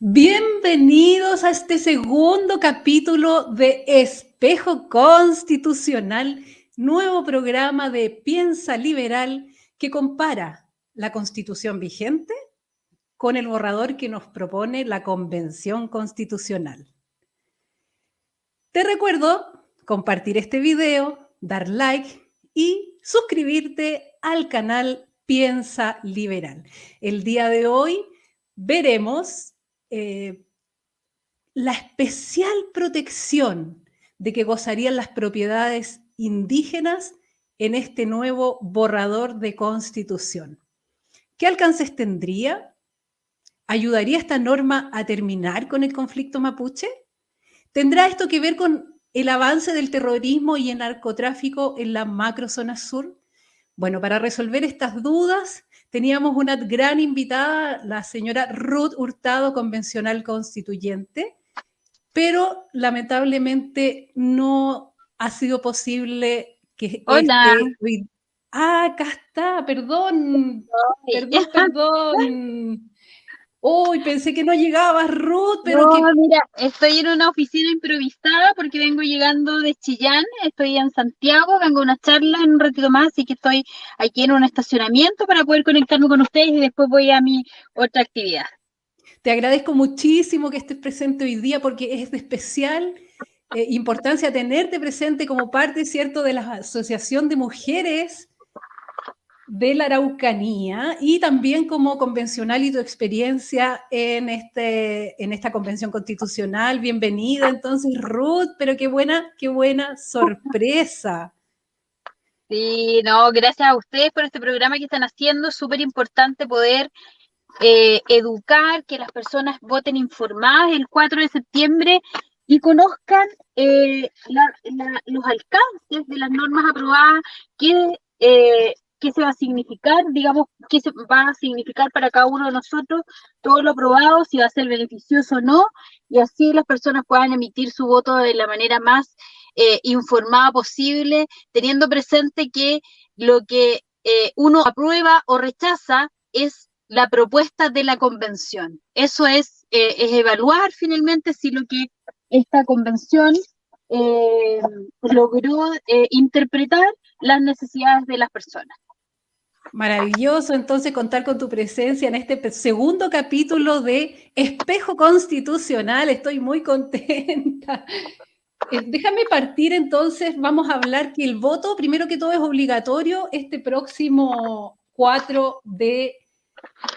Bienvenidos a este segundo capítulo de Espejo Constitucional, nuevo programa de Piensa Liberal que compara la Constitución vigente con el borrador que nos propone la Convención Constitucional. Te recuerdo compartir este video, dar like y suscribirte al canal Piensa Liberal. El día de hoy veremos la especial protección de que gozarían las propiedades indígenas en este nuevo borrador de Constitución. ¿Qué alcances tendría? ¿Ayudaría esta norma a terminar con el conflicto mapuche? ¿Tendrá esto que ver con el avance del terrorismo y el narcotráfico en la macrozona sur? Bueno, para resolver estas dudas, teníamos una gran invitada, la señora Ruth Hurtado, convencional constituyente, pero lamentablemente no ha sido posible que Hola. Acá está, perdón. Uy, pensé que no llegabas, Ruth, pero no, mira, estoy en una oficina improvisada porque vengo llegando de Chillán, estoy en Santiago, vengo a una charla en un ratito más, así que estoy aquí en un estacionamiento para poder conectarme con ustedes y después voy a mi otra actividad. Te agradezco muchísimo que estés presente hoy día porque es de especial importancia tenerte presente como parte, ¿cierto?, de la Asociación de Mujeres de la Araucanía y también como convencional y tu experiencia en esta convención constitucional. Bienvenida entonces, Ruth, pero qué buena sorpresa. Sí, no, gracias a ustedes por este programa que están haciendo, súper importante poder educar, que las personas voten informadas el 4 de septiembre y conozcan los alcances de las normas aprobadas, qué se va a significar, digamos, qué se va a significar para cada uno de nosotros, todo lo aprobado, si va a ser beneficioso o no, y así las personas puedan emitir su voto de la manera más informada posible, teniendo presente que lo que uno aprueba o rechaza es la propuesta de la convención. Eso es evaluar finalmente si lo que esta convención logró interpretar las necesidades de las personas. Maravilloso entonces contar con tu presencia en este segundo capítulo de Espejo Constitucional. Estoy muy contenta. Déjame partir entonces, vamos a hablar que el voto, primero que todo, es obligatorio este próximo 4 de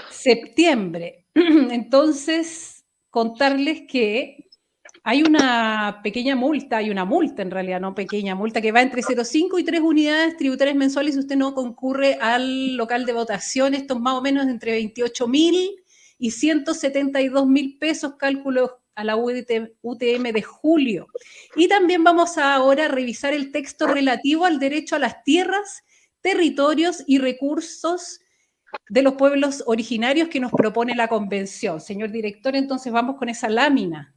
septiembre. Entonces, contarles que hay una pequeña multa, hay una multa en realidad, no pequeña multa, que va entre 0,5 y 3 unidades tributarias mensuales si usted no concurre al local de votación. Esto es más o menos entre 28.000 y 172.000 pesos, cálculo a la UTM de julio. Y también vamos ahora a revisar el texto relativo al derecho a las tierras, territorios y recursos de los pueblos originarios que nos propone la convención. Señor director, entonces vamos con esa lámina.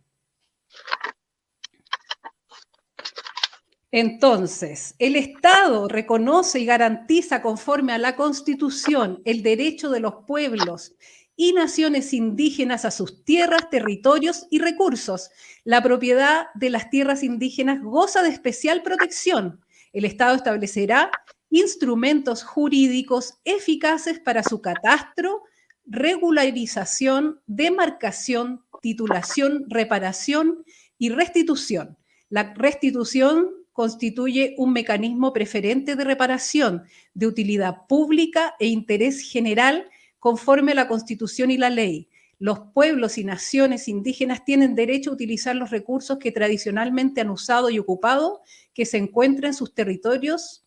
Entonces, el Estado reconoce y garantiza conforme a la Constitución el derecho de los pueblos y naciones indígenas a sus tierras, territorios y recursos. La propiedad de las tierras indígenas goza de especial protección. El Estado establecerá instrumentos jurídicos eficaces para su catastro, regularización, demarcación, titulación, reparación y restitución. La restitución constituye un mecanismo preferente de reparación de utilidad pública e interés general conforme a la Constitución y la ley. Los pueblos y naciones indígenas tienen derecho a utilizar los recursos que tradicionalmente han usado y ocupado, que se encuentran en sus territorios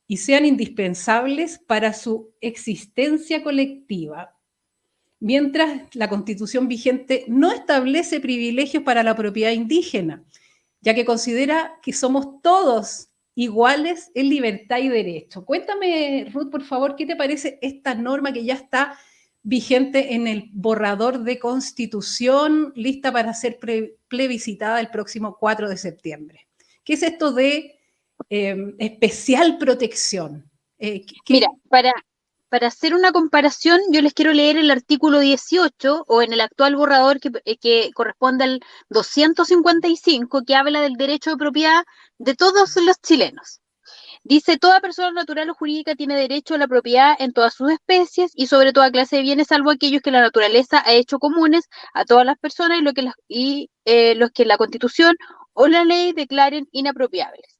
y sean indispensables para su existencia colectiva. Mientras la Constitución vigente no establece privilegios para la propiedad indígena, ya que considera que somos todos iguales en libertad y derecho. Cuéntame, Ruth, por favor, ¿qué te parece esta norma que ya está vigente en el borrador de Constitución, lista para ser plebiscitada el próximo 4 de septiembre? ¿Qué es esto de especial protección? Mira, para hacer una comparación, yo les quiero leer el artículo 18, o en el actual borrador que corresponde al 255, que habla del derecho de propiedad de todos los chilenos. Dice: toda persona natural o jurídica tiene derecho a la propiedad en todas sus especies y sobre toda clase de bienes, salvo aquellos que la naturaleza ha hecho comunes a todas las personas y los que la Constitución o la ley declaren inapropiables.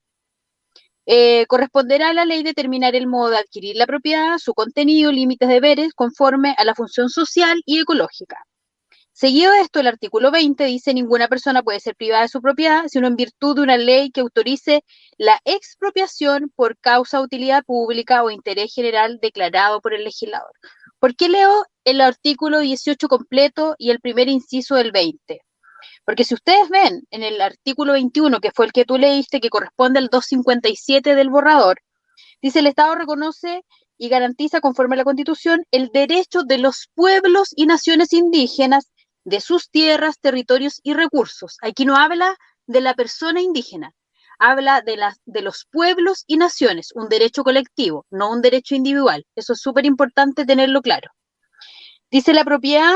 Corresponderá a la ley determinar el modo de adquirir la propiedad, su contenido, límites, deberes, conforme a la función social y ecológica. Seguido de esto, el artículo 20 dice: ninguna persona puede ser privada de su propiedad, sino en virtud de una ley que autorice la expropiación por causa de utilidad pública o interés general declarado por el legislador. ¿Por qué leo el artículo 18 completo y el primer inciso del 20? Porque si ustedes ven en el artículo 21, que fue el que tú leíste, que corresponde al 257 del borrador, dice: el Estado reconoce y garantiza, conforme a la Constitución, el derecho de los pueblos y naciones indígenas de sus tierras, territorios y recursos. Aquí no habla de la persona indígena, habla de los pueblos y naciones, un derecho colectivo, no un derecho individual. Eso es súper importante tenerlo claro. Dice: la propiedad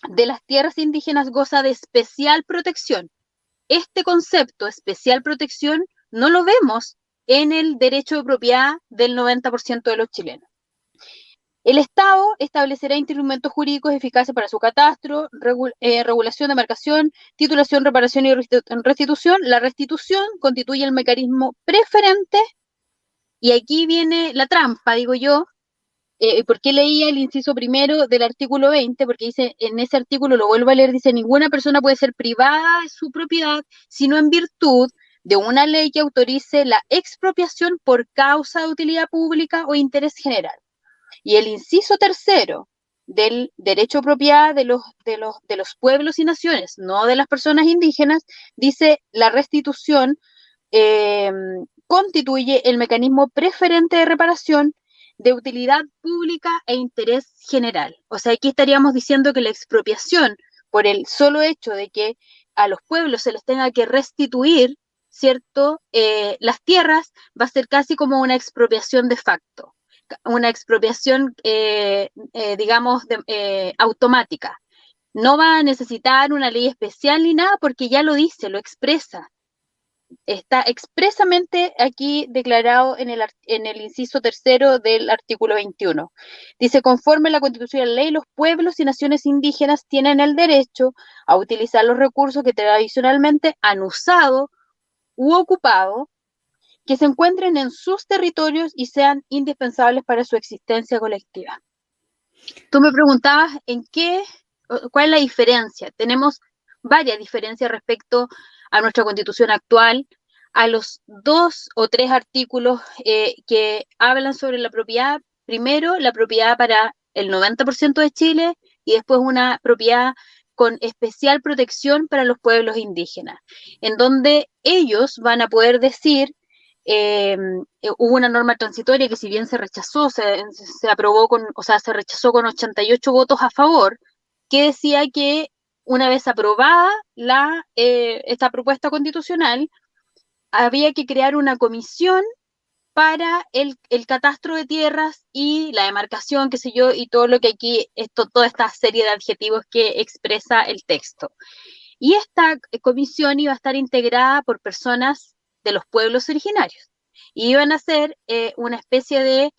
de las tierras indígenas goza de especial protección. Este concepto, especial protección, no lo vemos en el derecho de propiedad del 90% de los chilenos. El Estado establecerá instrumentos jurídicos eficaces para su catastro, regulación de marcación, titulación, reparación y restitución. La restitución constituye el mecanismo preferente, y aquí viene la trampa, digo yo. ¿Por qué leía el inciso primero del artículo 20? Porque dice, en ese artículo, lo vuelvo a leer, dice: ninguna persona puede ser privada de su propiedad, sino en virtud de una ley que autorice la expropiación por causa de utilidad pública o interés general. Y el inciso tercero del derecho a propiedad de los pueblos y naciones, no de las personas indígenas, dice: la restitución constituye el mecanismo preferente de reparación de utilidad pública e interés general. O sea, aquí estaríamos diciendo que la expropiación, por el solo hecho de que a los pueblos se les tenga que restituir, ¿cierto? Las tierras, va a ser casi como una expropiación de facto, una expropiación, digamos, automática. No va a necesitar una ley especial ni nada, porque ya lo dice, lo expresa. Está expresamente aquí declarado en el inciso tercero del artículo 21. Dice: conforme a la Constitución y la ley, los pueblos y naciones indígenas tienen el derecho a utilizar los recursos que tradicionalmente han usado u ocupado, que se encuentren en sus territorios y sean indispensables para su existencia colectiva. Tú me preguntabas cuál es la diferencia. Tenemos varias diferencias respecto a nuestra Constitución actual, a los 2 o 3 artículos que hablan sobre la propiedad. Primero, la propiedad para el 90% de Chile, y después una propiedad con especial protección para los pueblos indígenas, en donde ellos van a poder decir, hubo una norma transitoria que, si bien se rechazó, se rechazó con 88 votos a favor, que decía que una vez aprobada esta propuesta constitucional, había que crear una comisión para el catastro de tierras y la demarcación, qué sé yo, y todo lo que aquí, toda esta serie de adjetivos que expresa el texto. Y esta comisión iba a estar integrada por personas de los pueblos originarios. Y iban a ser una especie de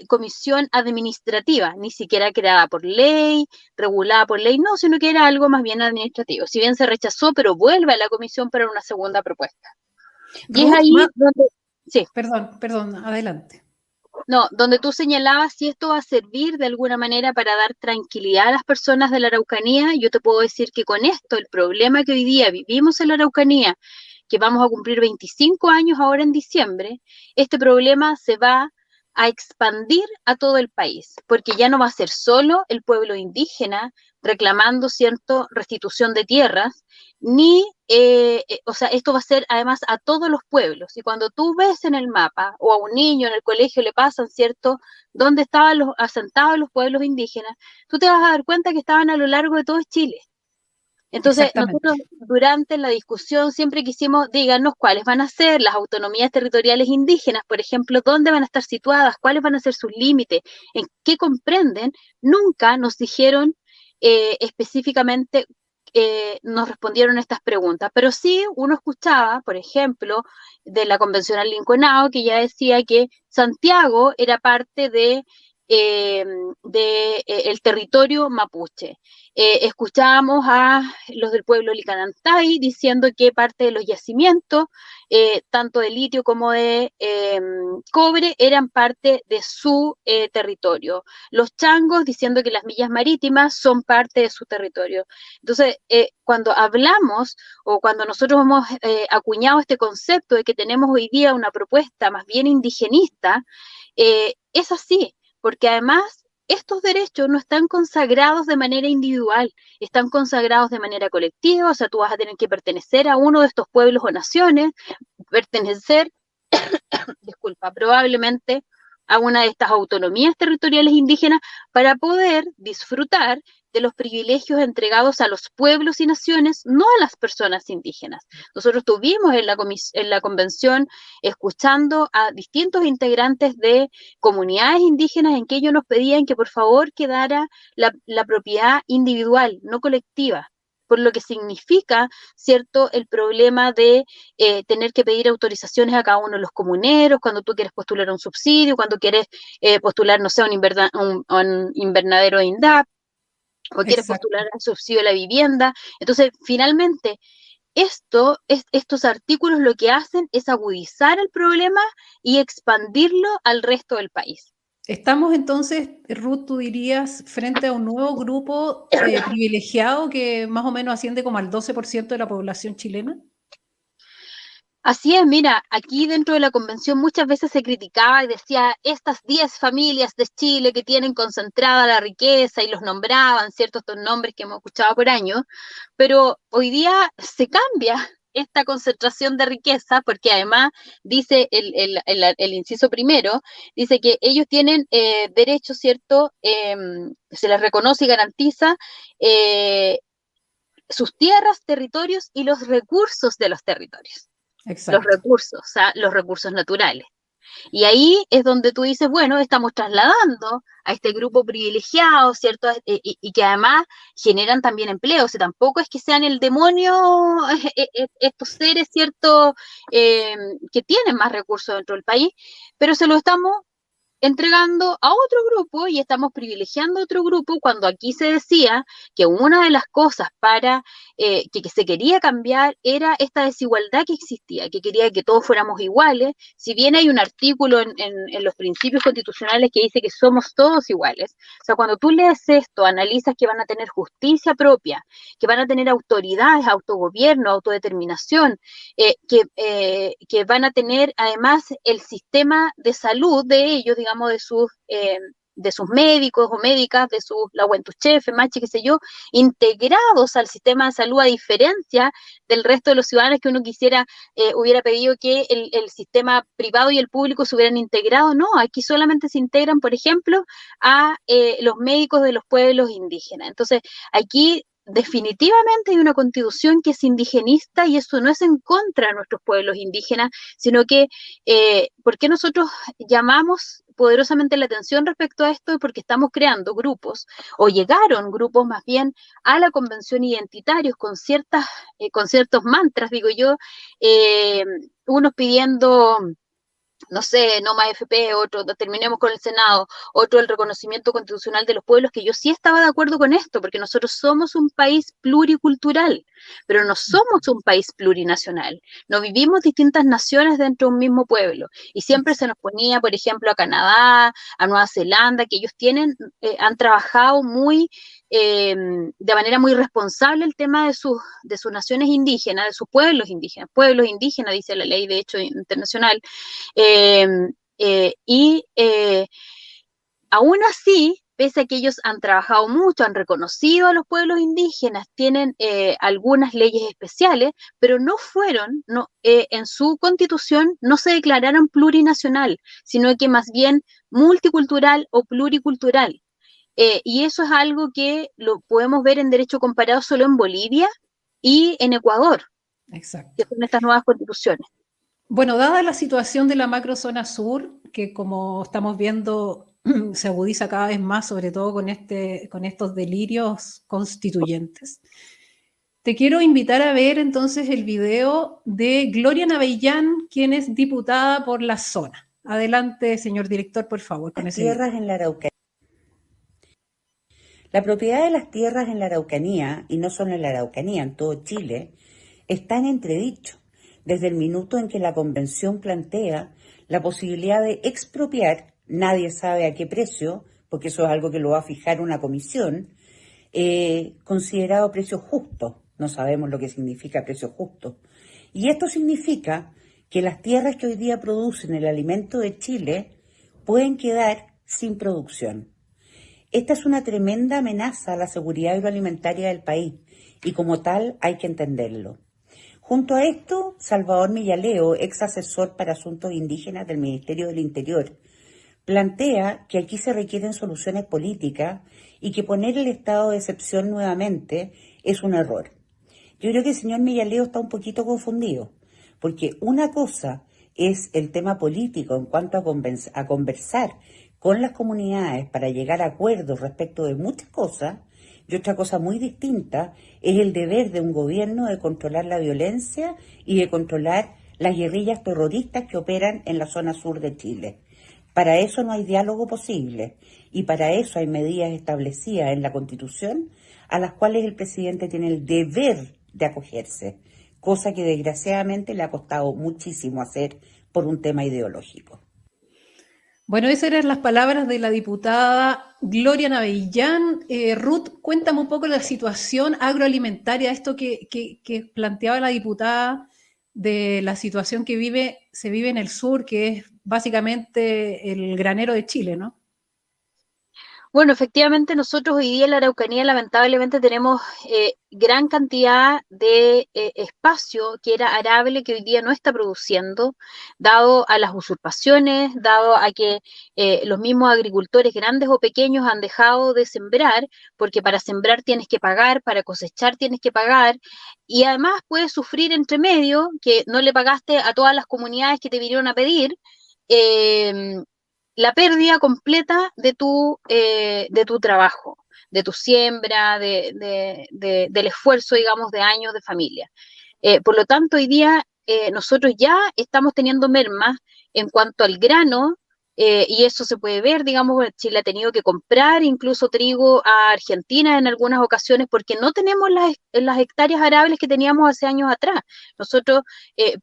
comisión administrativa, ni siquiera creada por ley, regulada por ley, no, sino que era algo más bien administrativo. Si bien se rechazó, pero vuelve a la comisión para una segunda propuesta. Y Ruth, es ahí donde... Sí. Perdón, adelante. No, donde tú señalabas si esto va a servir de alguna manera para dar tranquilidad a las personas de la Araucanía, yo te puedo decir que con esto, el problema que hoy día vivimos en la Araucanía, que vamos a cumplir 25 años ahora en diciembre, este problema se va a expandir a todo el país, porque ya no va a ser solo el pueblo indígena reclamando, cierto, restitución de tierras, ni, o sea, esto va a ser además a todos los pueblos. Y cuando tú ves en el mapa o a un niño en el colegio le pasan, ¿cierto?, dónde estaban los asentados los pueblos indígenas, tú te vas a dar cuenta que estaban a lo largo de todo Chile. Entonces, nosotros Exactamente. durante la discusión siempre quisimos, díganos cuáles van a ser las autonomías territoriales indígenas, por ejemplo, dónde van a estar situadas, cuáles van a ser sus límites, en qué comprenden. Nunca nos dijeron específicamente, nos respondieron estas preguntas, pero sí uno escuchaba, por ejemplo, de la Convención Lincolnao, que ya decía que Santiago era parte el territorio mapuche. Escuchábamos a los del pueblo Licanantay diciendo que parte de los yacimientos, tanto de litio como de cobre, eran parte de su territorio. Los changos diciendo que las millas marítimas son parte de su territorio. Entonces, cuando hablamos o cuando nosotros hemos acuñado este concepto de que tenemos hoy día una propuesta más bien indigenista, es así, porque además estos derechos no están consagrados de manera individual, están consagrados de manera colectiva, o sea, tú vas a tener que pertenecer a uno de estos pueblos o naciones, pertenecer, disculpa, probablemente a una de estas autonomías territoriales indígenas para poder disfrutar de los privilegios entregados a los pueblos y naciones, no a las personas indígenas. Nosotros tuvimos en la convención escuchando a distintos integrantes de comunidades indígenas en que ellos nos pedían que por favor quedara la propiedad individual, no colectiva, por lo que significa, ¿cierto?, el problema de tener que pedir autorizaciones a cada uno de los comuneros, cuando tú quieres postular un subsidio, cuando quieres postular, no sé, un invernadero de INDAP, o quieres Exacto. postular al subsidio de la vivienda. Entonces, finalmente, estos artículos lo que hacen es agudizar el problema y expandirlo al resto del país. Estamos entonces, Ruth, tú dirías, frente a un nuevo grupo privilegiado que más o menos asciende como al 12% de la población chilena. Así es, mira, aquí dentro de la convención muchas veces se criticaba y decía estas 10 familias de Chile que tienen concentrada la riqueza y los nombraban, ¿cierto? Estos nombres que hemos escuchado por años, pero hoy día se cambia esta concentración de riqueza porque además dice el inciso primero, dice que ellos tienen derecho, ¿cierto? Se les reconoce y garantiza sus tierras, territorios y los recursos de los territorios. Los Exacto. recursos, o sea, los recursos naturales. Y ahí es donde tú dices, bueno, estamos trasladando a este grupo privilegiado, ¿cierto? Y que además generan también empleo, o sea, tampoco es que sean el demonio estos seres, ¿cierto? Que tienen más recursos dentro del país, pero se lo estamos entregando a otro grupo y estamos privilegiando a otro grupo cuando aquí se decía que una de las cosas para que se quería cambiar era esta desigualdad que existía, que quería que todos fuéramos iguales. Si bien hay un artículo en los principios constitucionales que dice que somos todos iguales, o sea, cuando tú lees esto, analizas que van a tener justicia propia, que van a tener autoridades, autogobierno, autodeterminación, que van a tener además el sistema de salud de ellos, digamos, de sus médicos o médicas, de sus lahuentuchefes, machi, qué sé yo, integrados al sistema de salud, a diferencia del resto de los ciudadanos que uno quisiera, hubiera pedido que el sistema privado y el público se hubieran integrado. No, aquí solamente se integran, por ejemplo, a los médicos de los pueblos indígenas. Entonces, aquí definitivamente hay una constitución que es indigenista y eso no es en contra de nuestros pueblos indígenas, sino que, ¿por qué nosotros llamamos poderosamente la atención respecto a esto? Porque estamos creando grupos, o llegaron grupos más bien a la convención identitarios con ciertos mantras, digo yo, unos pidiendo no sé, no más FP, otro, terminemos con el Senado, otro el reconocimiento constitucional de los pueblos, que yo sí estaba de acuerdo con esto, porque nosotros somos un país pluricultural, pero no somos un país plurinacional, no vivimos distintas naciones dentro de un mismo pueblo, y siempre se nos ponía, por ejemplo, a Canadá, a Nueva Zelanda, que ellos han trabajado de manera muy responsable el tema de sus naciones indígenas, de sus pueblos indígenas, dice la ley de hecho internacional, eh, y aún así, pese a que ellos han trabajado mucho, han reconocido a los pueblos indígenas, tienen algunas leyes especiales, pero en su constitución no se declararon plurinacional, sino que más bien multicultural o pluricultural. Y eso es algo que lo podemos ver en derecho comparado solo en Bolivia y en Ecuador, Exacto. que son estas nuevas constituciones. Bueno, dada la situación de la macrozona sur, que como estamos viendo se agudiza cada vez más, sobre todo con estos delirios constituyentes, te quiero invitar a ver entonces el video de Gloria Navellán, quien es diputada por la zona. Adelante, señor director, por favor, con ese video. Tierras en la Araucanía. La propiedad de las tierras en la Araucanía, y no solo en la Araucanía, en todo Chile, está en entredicho desde el minuto en que la Convención plantea la posibilidad de expropiar, nadie sabe a qué precio, porque eso es algo que lo va a fijar una comisión, considerado precio justo. No sabemos lo que significa precio justo. Y esto significa que las tierras que hoy día producen el alimento de Chile pueden quedar sin producción. Esta es una tremenda amenaza a la seguridad agroalimentaria del país y como tal hay que entenderlo. Junto a esto, Salvador Millaleo, ex asesor para asuntos indígenas del Ministerio del Interior, plantea que aquí se requieren soluciones políticas y que poner el estado de excepción nuevamente es un error. Yo creo que el señor Millaleo está un poquito confundido, porque una cosa es el tema político en cuanto a conversar con las comunidades para llegar a acuerdos respecto de muchas cosas, y otra cosa muy distinta es el deber de un gobierno de controlar la violencia y de controlar las guerrillas terroristas que operan en la zona sur de Chile. Para eso no hay diálogo posible y para eso hay medidas establecidas en la Constitución a las cuales el presidente tiene el deber de acogerse, cosa que desgraciadamente le ha costado muchísimo hacer por un tema ideológico. Bueno, esas eran las palabras de la diputada Gloria Navellán. Ruth, cuéntame un poco la situación agroalimentaria, esto que planteaba la diputada, de la situación que se vive en el sur, que es básicamente el granero de Chile, ¿no? Bueno, efectivamente nosotros hoy día en la Araucanía lamentablemente tenemos gran cantidad de espacio que era arable que hoy día no está produciendo, dado a las usurpaciones, dado a que los mismos agricultores grandes o pequeños han dejado de sembrar, porque para sembrar tienes que pagar, para cosechar tienes que pagar, y además puedes sufrir entre medio que no le pagaste a todas las comunidades que te vinieron a pedir. La pérdida completa de tu trabajo, de tu siembra, del esfuerzo, digamos, de años de familia. Por lo tanto, hoy día nosotros ya estamos teniendo mermas en cuanto al grano, y eso se puede ver, digamos, Chile ha tenido que comprar incluso trigo a Argentina en algunas ocasiones porque no tenemos las hectáreas arables que teníamos hace años atrás. Nosotros,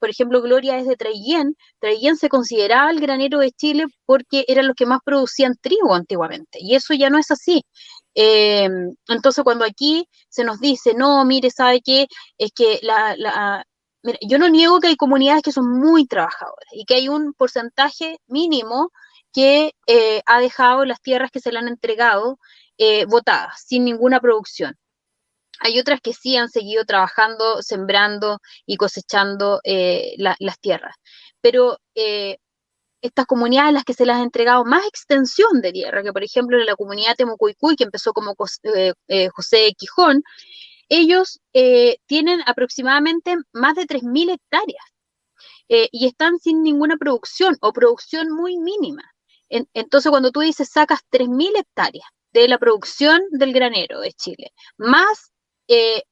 por ejemplo, Gloria es de Traillén. Traillén se consideraba el granero de Chile porque eran los que más producían trigo antiguamente, y eso ya no es así. Entonces, cuando aquí se nos dice, no, mire, ¿sabe qué? Es que mira, yo no niego que hay comunidades que son muy trabajadoras y que hay un porcentaje mínimo que ha dejado las tierras que se le han entregado botadas, sin ninguna producción. Hay otras que sí han seguido trabajando, sembrando y cosechando las tierras. Pero estas comunidades a las que se les ha entregado más extensión de tierra, que por ejemplo en la comunidad Temucuicui, que empezó como José Quijón, ellos tienen aproximadamente más de 3.000 hectáreas y están sin ninguna producción o producción muy mínima. Entonces, cuando tú dices sacas 3.000 hectáreas de la producción del granero de Chile, más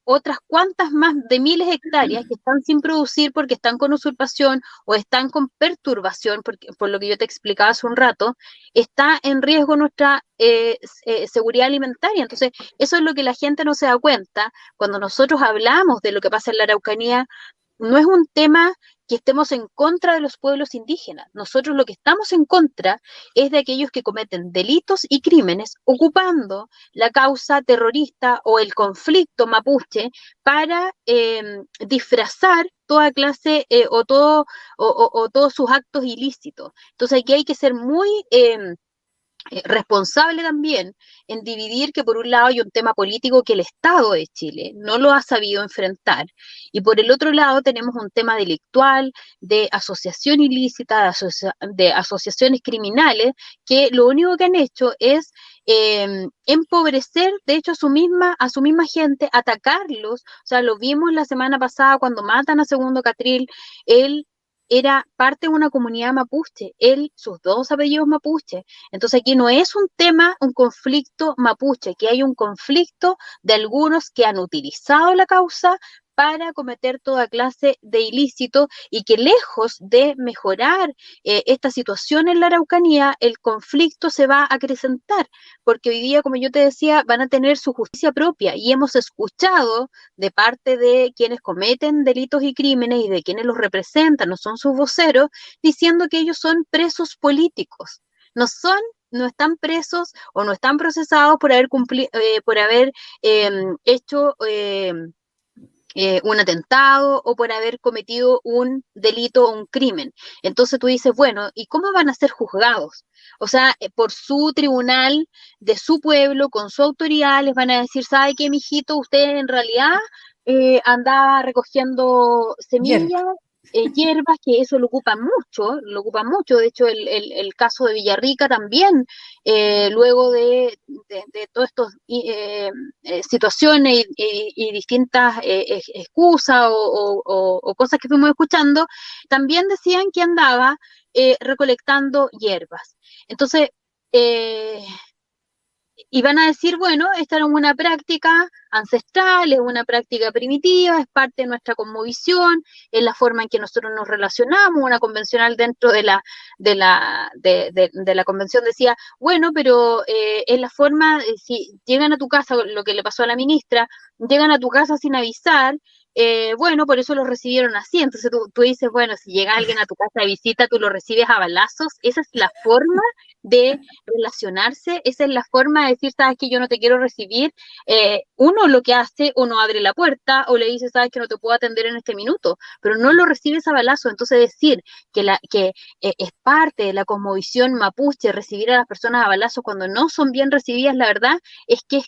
otras cuantas más de miles de hectáreas que están sin producir porque están con usurpación o están con perturbación, porque, por lo que yo te explicaba hace un rato, está en riesgo nuestra seguridad alimentaria. Entonces, eso es lo que la gente no se da cuenta. Cuando nosotros hablamos de lo que pasa en la Araucanía, no es un tema que estemos en contra de los pueblos indígenas. Nosotros lo que estamos en contra es de aquellos que cometen delitos y crímenes ocupando la causa terrorista o el conflicto mapuche para disfrazar toda clase o todos sus actos ilícitos. Entonces aquí hay que ser muy responsable también en dividir que por un lado hay un tema político que el Estado de Chile no lo ha sabido enfrentar y por el otro lado tenemos un tema delictual, de asociación ilícita, de asociaciones criminales que lo único que han hecho es empobrecer de hecho a su misma gente, atacarlos. O sea, lo vimos la semana pasada cuando matan a Segundo Catril. Él era parte de una comunidad mapuche, sus dos apellidos mapuche. Entonces aquí no es un tema, un conflicto mapuche, aquí hay un conflicto de algunos que han utilizado la causa para cometer toda clase de ilícito y que lejos de mejorar esta situación en la Araucanía, el conflicto se va a acrecentar, porque hoy día, como yo te decía, van a tener su justicia propia y hemos escuchado de parte de quienes cometen delitos y crímenes y de quienes los representan, no son sus voceros, diciendo que ellos son presos políticos. No están presos o no están procesados por haber hecho un atentado o por haber cometido un delito o un crimen. Entonces tú dices, bueno, ¿y cómo van a ser juzgados? O sea, por su tribunal de su pueblo, con su autoridad, les van a decir, ¿sabe qué, mijito? Usted en realidad andaba recogiendo semillas, hierbas, que eso lo ocupa mucho. De hecho, el caso de Villarrica también, luego de todas estas situaciones y distintas excusas o cosas que fuimos escuchando, también decían que andaba recolectando hierbas. Entonces, y van a decir, bueno, esta era una práctica ancestral, es una práctica primitiva, es parte de nuestra cosmovisión, es la forma en que nosotros nos relacionamos. Una convencional dentro de la convención decía, bueno, pero es la forma, si llegan a tu casa, lo que le pasó a la ministra, llegan a tu casa sin avisar, bueno, por eso lo recibieron así. Entonces tú dices, bueno, si llega alguien a tu casa de visita, tú lo recibes a balazos. Esa es la forma de relacionarse, esa es la forma de decir, sabes que yo no te quiero recibir. Uno lo que hace, uno abre la puerta o le dice, sabes que no te puedo atender en este minuto, pero no lo recibes a balazo. Entonces decir que es parte de la cosmovisión mapuche recibir a las personas a balazos cuando no son bien recibidas, la verdad es que es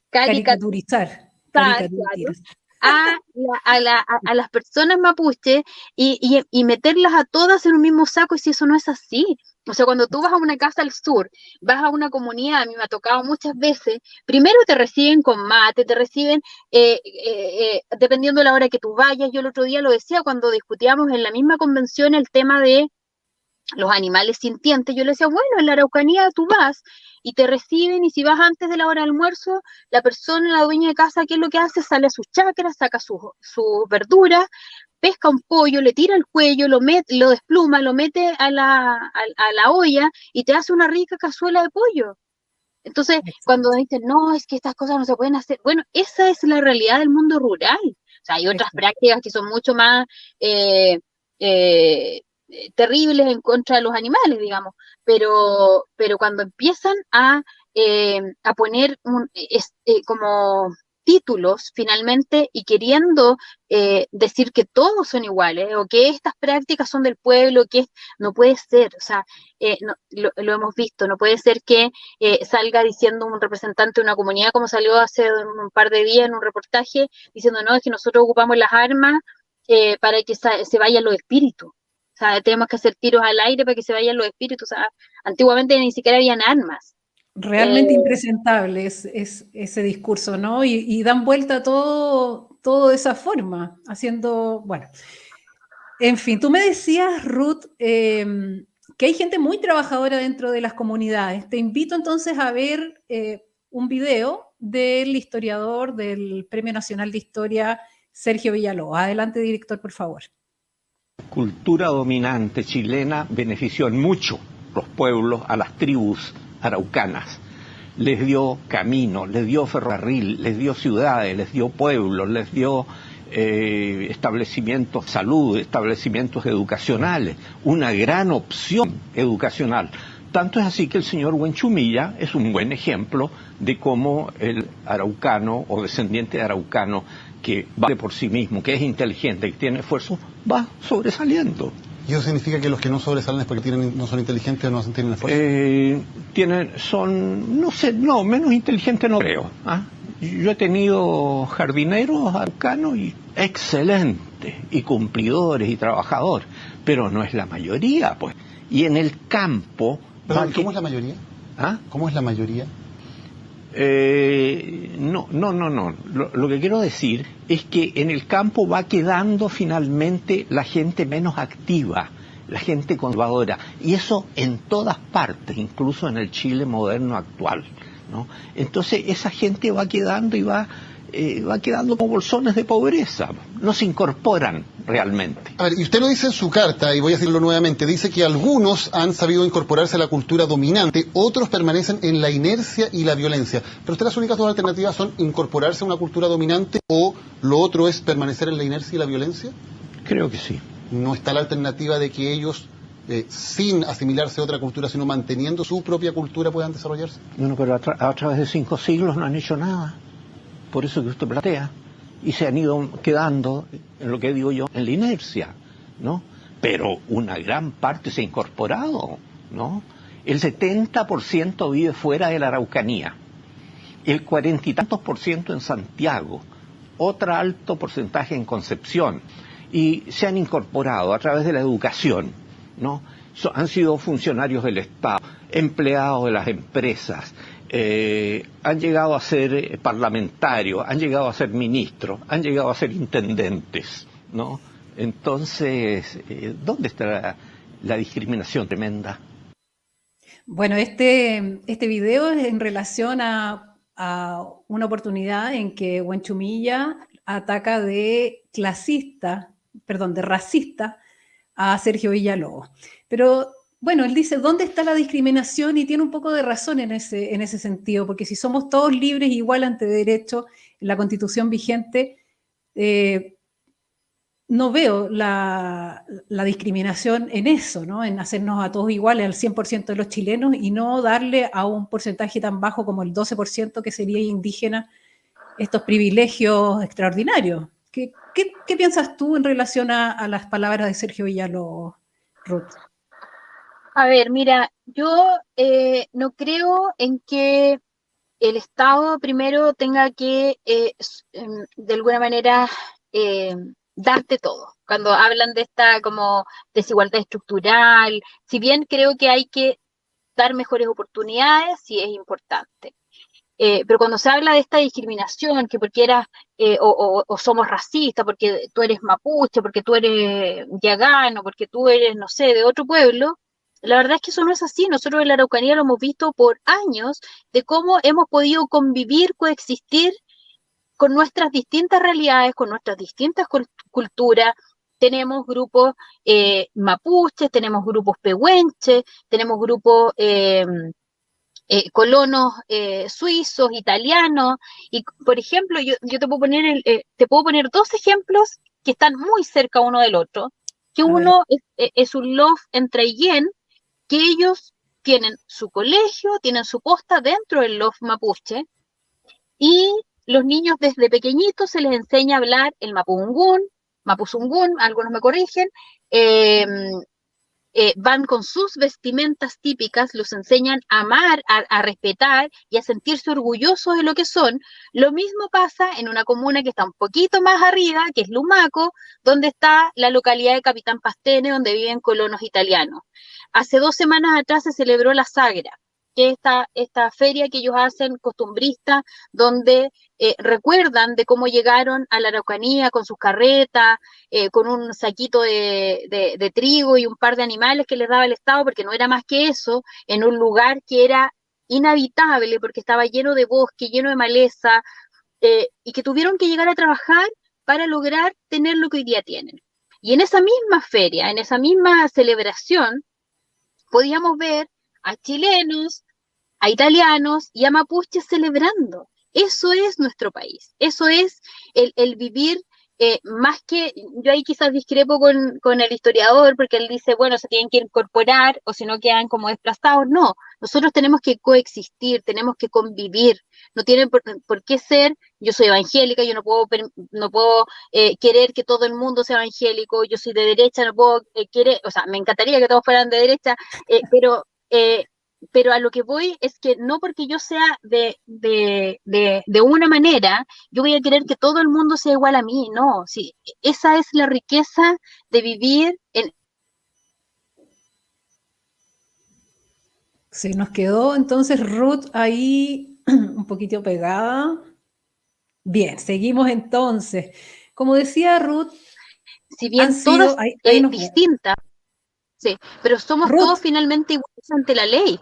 Caricaturizar. a las personas mapuche y meterlas a todas en un mismo saco, y si eso no es así. O sea, cuando tú vas a una casa al sur, vas a una comunidad, a mí me ha tocado muchas veces, primero te reciben con mate, te reciben dependiendo de la hora que tú vayas. Yo el otro día lo decía cuando discutíamos en la misma convención el tema de los animales sintientes. Yo le decía, bueno, en la Araucanía tú vas y te reciben, y si vas antes de la hora de almuerzo, la persona, la dueña de casa, ¿qué es lo que hace? Sale a sus chacras, saca su verdura, pesca un pollo, le tira el cuello, lo despluma, lo mete a la olla y te hace una rica cazuela de pollo. Entonces, cuando dicen, no, es que estas cosas no se pueden hacer, bueno, esa es la realidad del mundo rural. O sea, hay otras prácticas que son mucho más terribles en contra de los animales, digamos, pero cuando empiezan a poner como títulos finalmente y queriendo decir que todos son iguales o que estas prácticas son del pueblo, no puede ser. O sea, lo hemos visto, no puede ser que salga diciendo un representante de una comunidad, como salió hace un par de días en un reportaje, diciendo, no, es que nosotros ocupamos las armas para que se vayan los espíritus. O sea, tenemos que hacer tiros al aire para que se vayan los espíritus. O sea, antiguamente ni siquiera habían armas. Realmente impresentable es ese discurso, ¿no? Y dan vuelta todo de esa forma, haciendo, bueno. En fin, tú me decías, Ruth, que hay gente muy trabajadora dentro de las comunidades. Te invito entonces a ver un video del historiador del Premio Nacional de Historia, Sergio Villalobos. Adelante, director, por favor. Cultura dominante chilena benefició en mucho los pueblos, a las tribus araucanas. Les dio camino, les dio ferrocarril, les dio ciudades, les dio pueblos, les dio establecimientos de salud, establecimientos educacionales, una gran opción educacional. Tanto es así que el señor Huenchumilla es un buen ejemplo de cómo el araucano o descendiente de araucano que vale por sí mismo, que es inteligente, que tiene esfuerzo, va sobresaliendo. ¿Y eso significa que los que no sobresalen es porque no son inteligentes o no tienen esfuerzo? Menos inteligentes no creo. Yo he tenido jardineros araucanos y excelentes, y cumplidores y trabajadores, pero no es la mayoría, pues. Y en el campo... Perdón, ¿cómo es la mayoría? ¿Cómo es la mayoría? No. Lo que quiero decir es que en el campo va quedando finalmente la gente menos activa, la gente conservadora, y eso en todas partes, incluso en el Chile moderno actual, ¿no? Entonces esa gente va quedando y va quedando como bolsones de pobreza, no se incorporan realmente. A ver, y usted lo dice en su carta, y voy a decirlo nuevamente, dice que algunos han sabido incorporarse a la cultura dominante, otros permanecen en la inercia y la violencia. Pero usted, las únicas dos alternativas son incorporarse a una cultura dominante o lo otro es permanecer en la inercia y la violencia. Creo que sí. ¿No está la alternativa de que ellos, sin asimilarse a otra cultura, sino manteniendo su propia cultura, puedan desarrollarse? Bueno, pero a través de 5 siglos no han hecho nada. Por eso que usted plantea, y se han ido quedando, en lo que digo yo, en la inercia, ¿no? Pero una gran parte se ha incorporado, ¿no? El 70% vive fuera de la Araucanía, el 40 y tantos % en Santiago, otro alto porcentaje en Concepción, y se han incorporado a través de la educación, ¿no? Han sido funcionarios del Estado, empleados de las empresas, han llegado a ser parlamentarios, han llegado a ser ministros, han llegado a ser intendentes, ¿no? Entonces, ¿dónde está la discriminación tremenda? Bueno, este video es en relación a una oportunidad en que Huenchumilla ataca de racista a Sergio Villalobos. Pero bueno, él dice, ¿dónde está la discriminación? Y tiene un poco de razón en ese sentido, porque si somos todos libres e igual ante derecho en la Constitución vigente, no veo la discriminación en eso, ¿no? En hacernos a todos iguales, al 100% de los chilenos, y no darle a un porcentaje tan bajo como el 12% que sería indígena estos privilegios extraordinarios. ¿Qué piensas tú en relación a las palabras de Sergio Villalobos, Ruth? A ver, mira, yo no creo en que el Estado primero tenga que, de alguna manera, darte todo. Cuando hablan de esta como desigualdad estructural, si bien creo que hay que dar mejores oportunidades, sí es importante. Pero cuando se habla de esta discriminación, que porque eras, o somos racistas, porque tú eres mapuche, porque tú eres yagano, porque tú eres, no sé, de otro pueblo, la verdad es que eso no es así. Nosotros en la Araucanía lo hemos visto por años, de cómo hemos podido convivir, coexistir con nuestras distintas realidades, con nuestras distintas culturas. Tenemos grupos mapuches, tenemos grupos pehuenches, tenemos grupos colonos suizos, italianos, y por ejemplo, yo te puedo poner 2 ejemplos que están muy cerca uno del otro, que uno es un lof en Traillén, que ellos tienen su colegio, tienen su posta dentro del lof mapuche, y los niños desde pequeñitos se les enseña a hablar el mapuzungún, algunos me corrigen, van con sus vestimentas típicas, los enseñan a amar, a respetar y a sentirse orgullosos de lo que son. Lo mismo pasa en una comuna que está un poquito más arriba, que es Lumaco, donde está la localidad de Capitán Pastene, donde viven colonos italianos. Hace 2 semanas atrás se celebró la Sagra, que es esta feria que ellos hacen costumbrista, donde recuerdan de cómo llegaron a la Araucanía con sus carretas, con un saquito de trigo y un par de animales que les daba el Estado, porque no era más que eso, en un lugar que era inhabitable porque estaba lleno de bosque, lleno de maleza, y que tuvieron que llegar a trabajar para lograr tener lo que hoy día tienen. Y en esa misma feria, en esa misma celebración, podíamos ver a chilenos, a italianos y a mapuches celebrando. Eso es nuestro país, eso es el vivir, más que, yo ahí quizás discrepo con el historiador, porque él dice, bueno, se tienen que incorporar, o si no quedan como desplazados. No, nosotros tenemos que coexistir, tenemos que convivir, no tienen por qué ser, yo soy evangélica, yo no puedo querer que todo el mundo sea evangélico, yo soy de derecha, no puedo querer, o sea, me encantaría que todos fueran de derecha, pero a lo que voy es que no porque yo sea de una manera, yo voy a querer que todo el mundo sea igual a mí, no, sí, esa es la riqueza de vivir en... Se nos quedó entonces Ruth ahí un poquito pegada. Bien, seguimos entonces. Como decía Ruth, Si bien todas distintas, sí, pero somos Ruth, todos finalmente iguales ante la ley.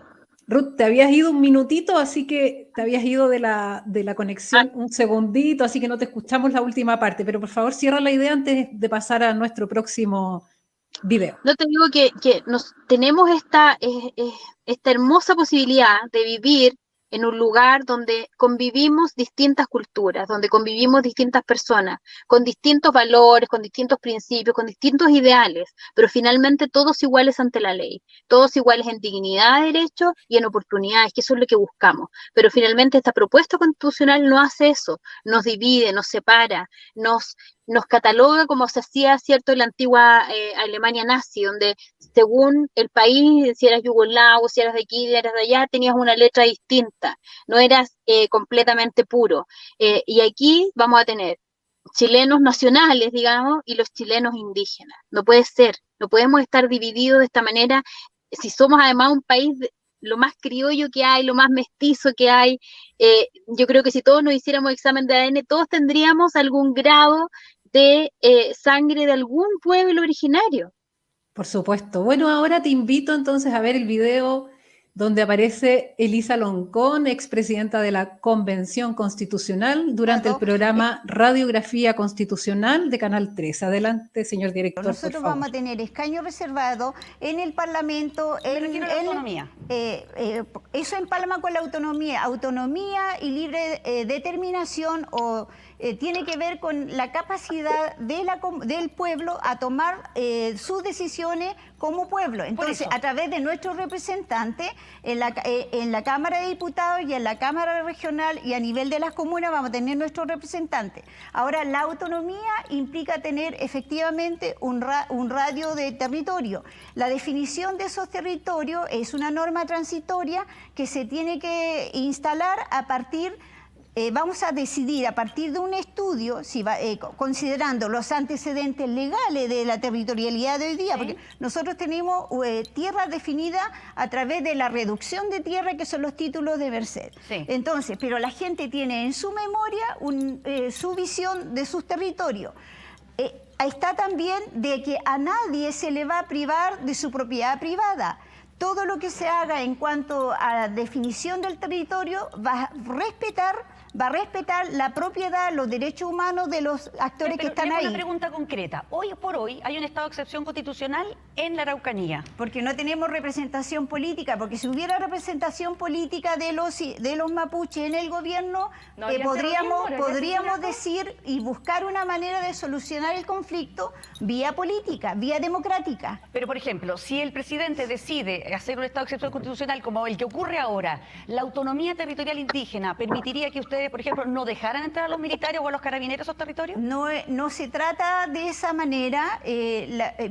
Ruth, te habías ido un minutito, así que te habías ido de la conexión un segundito, así que no te escuchamos la última parte, pero por favor cierra la idea antes de pasar a nuestro próximo video. No te digo que tenemos esta hermosa posibilidad de vivir en un lugar donde convivimos distintas culturas, donde convivimos distintas personas, con distintos valores, con distintos principios, con distintos ideales, pero finalmente todos iguales ante la ley, todos iguales en dignidad, derechos y en oportunidades, que eso es lo que buscamos. Pero finalmente esta propuesta constitucional no hace eso, nos divide, nos separa, nos cataloga como se hacía, ¿cierto?, en la antigua Alemania nazi, donde según el país, si eras yugoslavo, si eras de aquí, si eras de allá, tenías una letra distinta, no eras completamente puro. Y aquí vamos a tener chilenos nacionales, digamos, y los chilenos indígenas. No puede ser, no podemos estar divididos de esta manera, si somos además un país lo más criollo que hay, lo más mestizo que hay. Yo creo que si todos nos hiciéramos examen de ADN, todos tendríamos algún grado de sangre de algún pueblo originario. Por supuesto. Bueno, ahora te invito entonces a ver el video donde aparece Elisa Loncón, expresidenta de la Convención Constitucional, durante el programa Radiografía Constitucional de Canal 3. Adelante, señor director, nosotros por favor. vamos a tener escaño reservado en el Parlamento. La autonomía. Eso empalma con la autonomía y libre determinación, o tiene que ver con la capacidad del pueblo a tomar sus decisiones como pueblo. Entonces, a través de nuestros representantes en la Cámara de Diputados y en la Cámara Regional y a nivel de las comunas vamos a tener nuestros representantes. Ahora, la autonomía implica tener efectivamente un radio de territorio. La definición de esos territorios es una norma transitoria que se tiene que instalar a partir vamos a decidir a partir de un estudio, considerando los antecedentes legales de la territorialidad de hoy día, porque nosotros tenemos tierras definidas a través de la reducción de tierra, que son los títulos de merced. Entonces, pero la gente tiene en su memoria su visión de sus territorios. Está también de que a nadie se le va a privar de su propiedad privada. Todo lo que se haga en cuanto a la definición del territorio va a respetar la propiedad, los derechos humanos de los actores que están ahí. Una pregunta concreta. Hoy por hoy hay un estado de excepción constitucional en la Araucanía. Porque no tenemos representación política, porque si hubiera representación política de los mapuches en el gobierno, podríamos decir y buscar una manera de solucionar el conflicto vía política, vía democrática. Pero, por ejemplo, si el presidente decide hacer un estado de excepción constitucional como el que ocurre ahora, ¿la autonomía territorial indígena permitiría que ustedes, por ejemplo, no dejaran entrar a los militares o a los carabineros a esos territorios? No se trata de esa manera.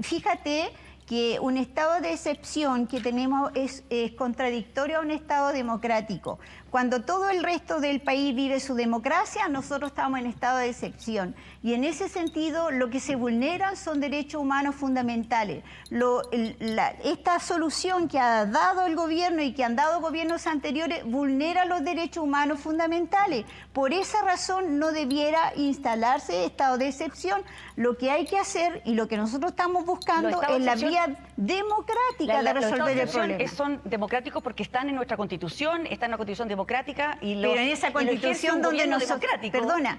Fíjate que un estado de excepción que tenemos es contradictorio a un estado democrático, Cuando todo el resto del país vive su democracia, nosotros estamos en estado de excepción. Y en ese sentido, lo que se vulneran son derechos humanos fundamentales. Esta solución que ha dado el gobierno y que han dado gobiernos anteriores vulnera los derechos humanos fundamentales. Por esa razón no debiera instalarse estado de excepción. Lo que hay que hacer y lo que nosotros estamos buscando es la vía democrática de resolver el problema. Son democráticos porque están en nuestra Constitución, está en una Constitución democrática pero en esa Constitución donde nosotros, perdona,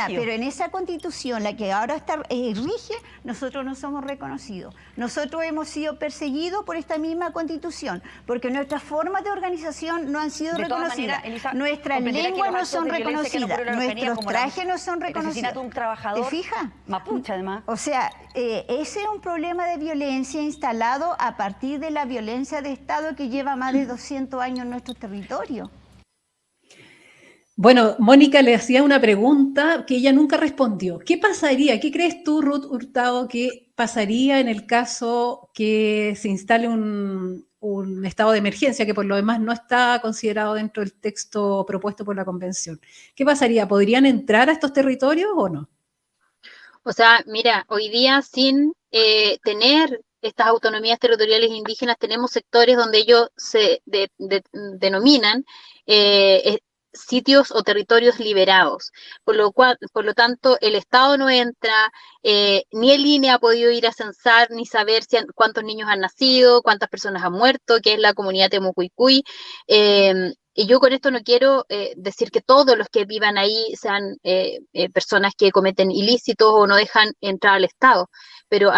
pero en esa Constitución, la que ahora rige, nosotros no somos reconocidos. Nosotros hemos sido perseguidos por esta misma Constitución, porque nuestras formas de organización no han sido reconocidas. Nuestras lenguas no son reconocidas, nuestros trajes no son reconocidos. Un trabajador, ¿te fijas? Mapuche, además. O sea, ese es un problema de violencia instalado a partir de la violencia de Estado que lleva más de 200 años en nuestro territorio. Bueno, Mónica le hacía una pregunta que ella nunca respondió. ¿Qué pasaría? ¿Qué crees tú, Ruth Hurtado, que pasaría en el caso que se instale un estado de emergencia, que por lo demás no está considerado dentro del texto propuesto por la Convención? ¿Qué pasaría? ¿Podrían entrar a estos territorios o no? O sea, mira, hoy día sin tener estas autonomías territoriales indígenas, tenemos sectores donde ellos se denominan sitios o territorios liberados, por lo tanto el Estado no entra, ni el INE ha podido ir a censar ni saber cuántos niños han nacido, cuántas personas han muerto, que es la comunidad Temucuicui, y yo con esto no quiero decir que todos los que vivan ahí sean personas que cometen ilícitos o no dejan entrar al Estado, pero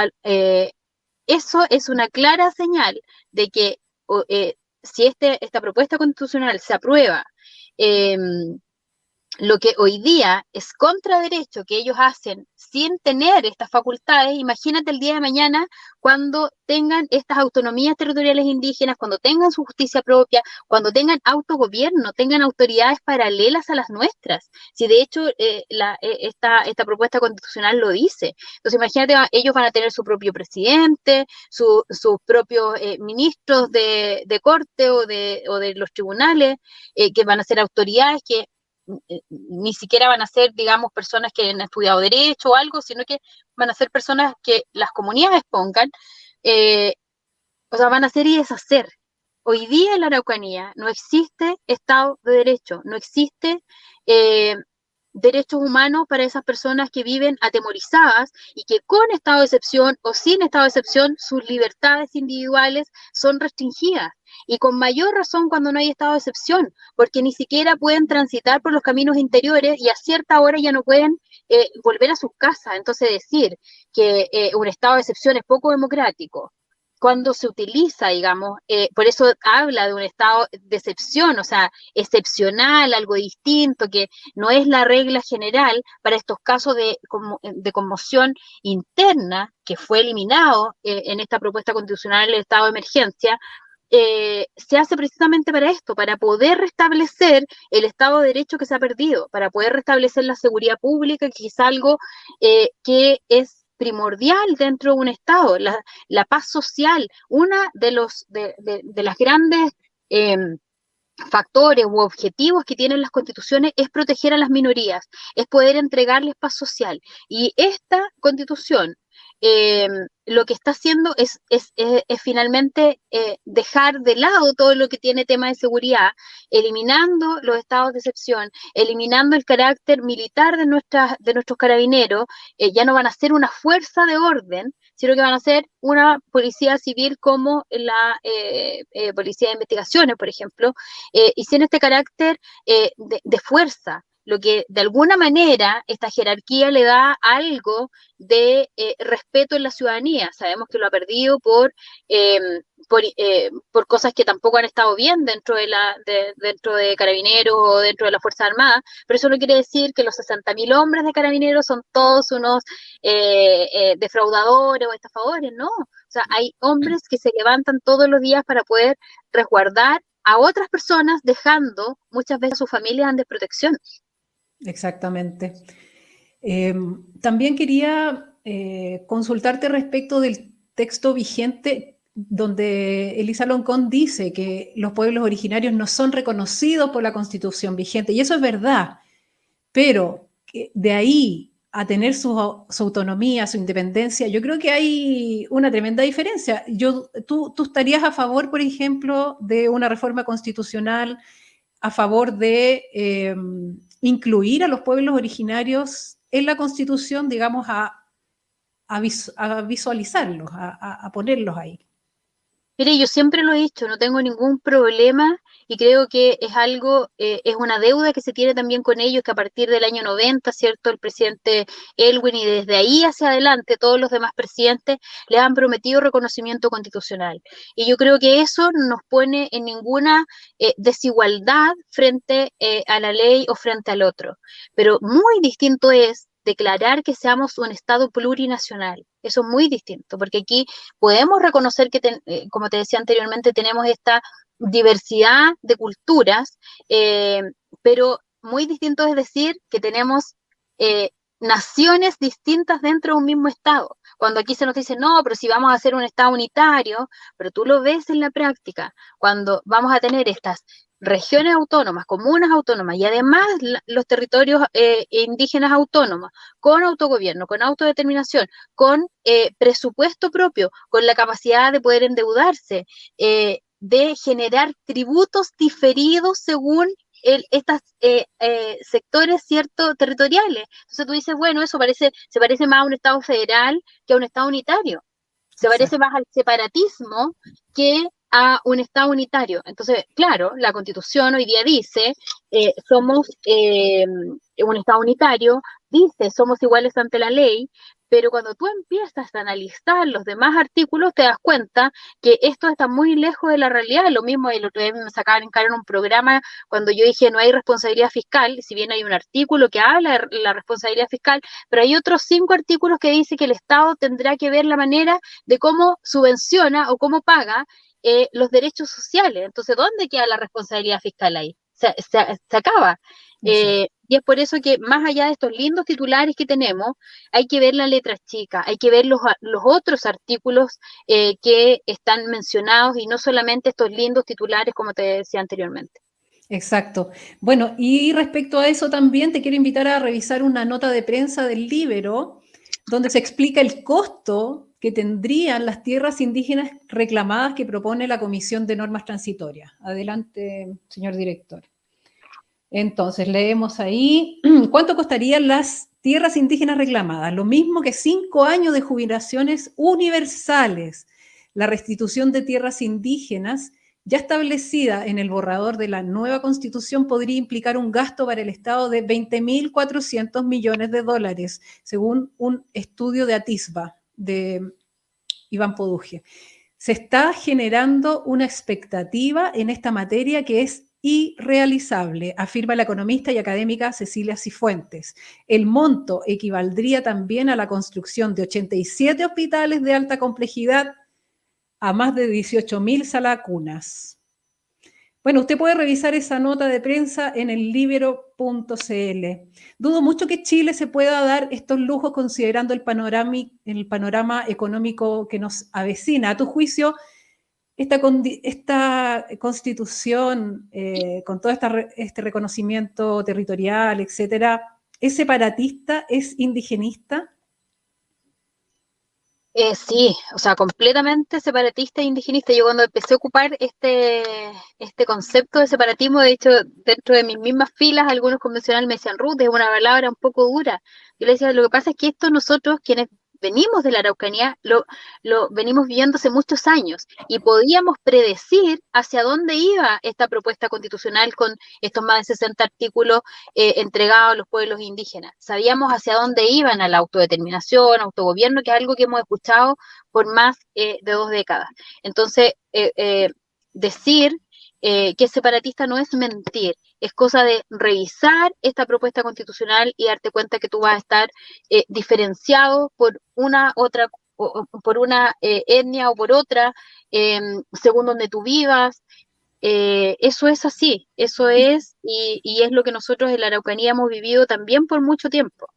eso es una clara señal de que si esta propuesta constitucional se aprueba, lo que hoy día es contra derecho que ellos hacen sin tener estas facultades, imagínate el día de mañana cuando tengan estas autonomías territoriales indígenas, cuando tengan su justicia propia, cuando tengan autogobierno, tengan autoridades paralelas a las nuestras. Si de hecho esta propuesta constitucional lo dice. Entonces imagínate, ellos van a tener su propio presidente, sus propios ministros de corte o de los tribunales, que van a ser autoridades que ni siquiera van a ser, digamos, personas que han estudiado derecho o algo, sino que van a ser personas que las comunidades pongan, o sea, van a hacer y deshacer. Hoy día en la Araucanía no existe Estado de Derecho, no existe derechos humanos para esas personas que viven atemorizadas y que con estado de excepción o sin estado de excepción sus libertades individuales son restringidas. Y con mayor razón cuando no hay estado de excepción, porque ni siquiera pueden transitar por los caminos interiores y a cierta hora ya no pueden volver a sus casas. Entonces decir que un estado de excepción es poco democrático, cuando se utiliza, digamos, por eso habla de un estado de excepción, o sea, excepcional, algo distinto, que no es la regla general para estos casos de conmoción interna, que fue eliminado en esta propuesta constitucional del estado de emergencia. Se hace precisamente para esto, para poder restablecer el Estado de Derecho que se ha perdido, para poder restablecer la seguridad pública, que es algo que es primordial dentro de un Estado, la paz social. Una de las grandes factores u objetivos que tienen las constituciones es proteger a las minorías, es poder entregarles paz social. Y esta constitución lo que está haciendo es finalmente dejar de lado todo lo que tiene tema de seguridad, eliminando los estados de excepción, eliminando el carácter militar de nuestros carabineros. Ya no van a ser una fuerza de orden, sino que van a ser una policía civil como la policía de investigaciones, por ejemplo, y sin este carácter de fuerza. Lo que de alguna manera esta jerarquía le da algo de respeto en la ciudadanía. Sabemos que lo ha perdido por cosas que tampoco han estado bien dentro de Carabineros o dentro de las Fuerzas Armadas, pero eso no quiere decir que los 60.000 hombres de Carabineros son todos unos defraudadores o estafadores, no. O sea, hay hombres que se levantan todos los días para poder resguardar a otras personas, dejando muchas veces a sus familias en desprotección. Exactamente. También quería consultarte respecto del texto vigente. donde Elisa Loncón dice que los pueblos originarios no son reconocidos por la Constitución vigente, y eso es verdad, pero de ahí a tener su autonomía, su independencia, yo creo que hay una tremenda diferencia. ¿Tú estarías a favor, por ejemplo, de una reforma constitucional, a favor de incluir a los pueblos originarios en la Constitución, digamos, a visualizarlos, a ponerlos ahí? Mire, yo siempre lo he dicho, no tengo ningún problema y creo que es algo, es una deuda que se tiene también con ellos, que a partir del año 90, ¿cierto? El presidente Elwin y desde ahí hacia adelante todos los demás presidentes les han prometido reconocimiento constitucional. Y yo creo que eso nos pone en ninguna desigualdad frente a la ley o frente al otro. Pero muy distinto es declarar que seamos un Estado plurinacional. Eso es muy distinto, porque aquí podemos reconocer que, como te decía anteriormente, tenemos esta diversidad de culturas, pero muy distinto es decir que tenemos naciones distintas dentro de un mismo Estado. Cuando aquí se nos dice, no, pero si vamos a hacer un Estado unitario, pero tú lo ves en la práctica, cuando vamos a tener estas regiones autónomas, comunas autónomas y además los territorios indígenas autónomos, con autogobierno, con autodeterminación, con presupuesto propio, con la capacidad de poder endeudarse, de generar tributos diferidos según estos sectores, ¿cierto?, territoriales. Entonces tú dices, bueno, eso se parece más a un Estado federal que a un Estado unitario. Se parece más al separatismo que a un Estado unitario. Entonces, claro, la Constitución hoy día dice, somos un Estado unitario, dice, somos iguales ante la ley, pero cuando tú empiezas a analizar los demás artículos, te das cuenta que esto está muy lejos de la realidad. Lo mismo, el otro día me sacaban en cara en un programa cuando yo dije no hay responsabilidad fiscal, si bien hay un artículo que habla de la responsabilidad fiscal, pero hay otros 5 artículos que dice que el Estado tendrá que ver la manera de cómo subvenciona o cómo paga los derechos sociales. Entonces, ¿dónde queda la responsabilidad fiscal ahí? Se acaba. Y es por eso que más allá de estos lindos titulares que tenemos, hay que ver la letra chica, hay que ver los otros artículos que están mencionados y no solamente estos lindos titulares como te decía anteriormente. Exacto. Bueno, y respecto a eso también te quiero invitar a revisar una nota de prensa del Líbero, donde se explica el costo que tendrían las tierras indígenas reclamadas que propone la Comisión de Normas Transitorias. Adelante, señor director. Entonces, leemos ahí, ¿cuánto costarían las tierras indígenas reclamadas? Lo mismo que 5 años de jubilaciones universales. La restitución de tierras indígenas ya establecida en el borrador de la nueva Constitución podría implicar un gasto para el Estado de $20.400 millones, según un estudio de Atisba, de Iván Poduje. Se está generando una expectativa en esta materia que es irrealizable, afirma la economista y académica Cecilia Cifuentes. El monto equivaldría también a la construcción de 87 hospitales de alta complejidad, a más de 18.000 salacunas. Bueno, usted puede revisar esa nota de prensa en el libero.cl. Dudo mucho que Chile se pueda dar estos lujos considerando el panorama económico que nos avecina. A tu juicio, esta constitución, con todo este reconocimiento territorial, etcétera, ¿es separatista, es indigenista? Sí, o sea, completamente separatista e indigenista. Yo cuando empecé a ocupar este concepto de separatismo, de hecho, dentro de mis mismas filas, algunos convencionales me decían, Ruth, es una palabra un poco dura. Yo le decía, lo que pasa es que esto nosotros, quienes venimos de la Araucanía, lo venimos viviendo hace muchos años y podíamos predecir hacia dónde iba esta propuesta constitucional con estos más de 60 artículos entregados a los pueblos indígenas. Sabíamos hacia dónde iban, a la autodeterminación, autogobierno, que es algo que hemos escuchado por más de 2 décadas. Entonces, decir que es separatista no es mentir, es cosa de revisar esta propuesta constitucional y darte cuenta que tú vas a estar diferenciado por una etnia o por otra, según donde tú vivas. Eso es así, eso es, y es lo que nosotros en la Araucanía hemos vivido también por mucho tiempo.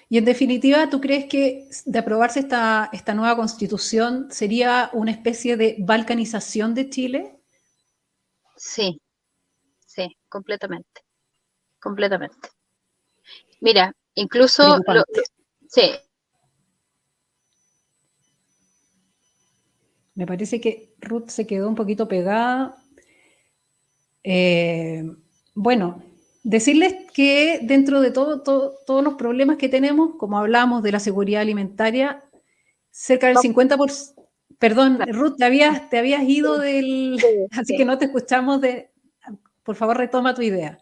Y en definitiva, ¿tú crees que de aprobarse esta nueva constitución sería una especie de balcanización de Chile? Sí, sí, completamente, completamente. Mira, incluso, Preocupante. sí, Me parece que Ruth se quedó un poquito pegada. Bueno, decirles que dentro de todos los problemas que tenemos, como hablamos de la seguridad alimentaria, cerca del 50%, perdón, claro, Ruth, te habías ido del, sí, así sí. que no te escuchamos por favor, retoma tu idea.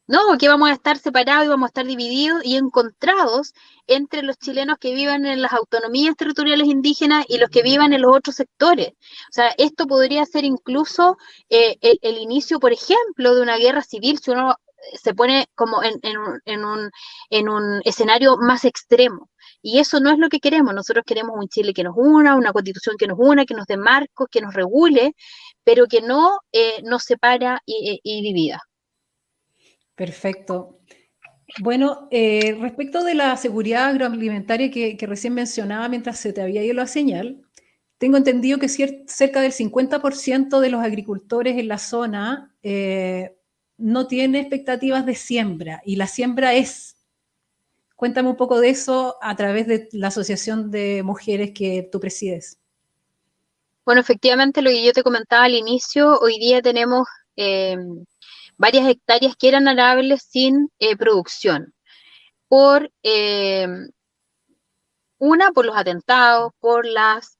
No, que vamos a estar separados y vamos a estar divididos y encontrados entre los chilenos que viven en las autonomías territoriales indígenas y los que vivan en los otros sectores. O sea, esto podría ser incluso el inicio, por ejemplo, de una guerra civil si uno se pone como en un escenario más extremo. Y eso no es lo que queremos. Nosotros queremos un Chile que nos una, una constitución que nos una, que nos dé marcos, que nos regule, pero que no nos separa y divida. Perfecto. Bueno, respecto de la seguridad agroalimentaria que recién mencionaba mientras se te había ido la señal, tengo entendido que cerca del 50% de los agricultores en la zona no tiene expectativas de siembra y la siembra es. Cuéntame un poco de eso a través de la asociación de mujeres que tú presides. Bueno, efectivamente, lo que yo te comentaba al inicio, hoy día tenemos varias hectáreas que eran arables sin producción, por por los atentados, por las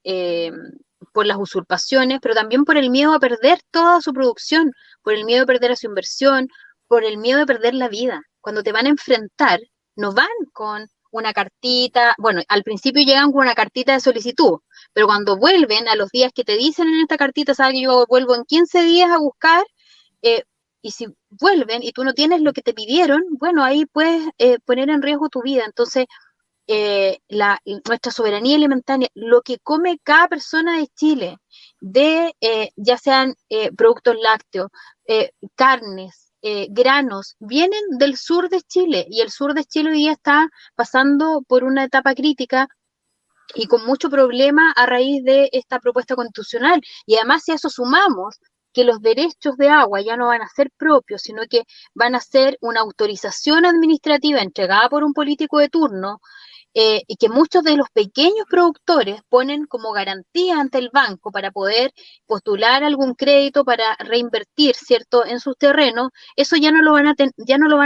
usurpaciones, pero también por el miedo a perder toda su producción, por el miedo a perder a su inversión, por el miedo de perder la vida. Cuando te van a enfrentar, no van con una cartita, bueno, al principio llegan con una cartita de solicitud, pero cuando vuelven a los días que te dicen en esta cartita, sabes que yo vuelvo en 15 días a buscar, eh, y si vuelven y tú no tienes lo que te pidieron, bueno, ahí puedes poner en riesgo tu vida. Entonces, nuestra soberanía alimentaria, lo que come cada persona de Chile, ya sean productos lácteos, carnes, granos, vienen del sur de Chile y el sur de Chile hoy día está pasando por una etapa crítica y con mucho problema a raíz de esta propuesta constitucional. Y además, si a eso sumamos que los derechos de agua ya no van a ser propios, sino que van a ser una autorización administrativa entregada por un político de turno, y que muchos de los pequeños productores ponen como garantía ante el banco para poder postular algún crédito para reinvertir, ¿cierto?, en sus terrenos, eso ya no lo van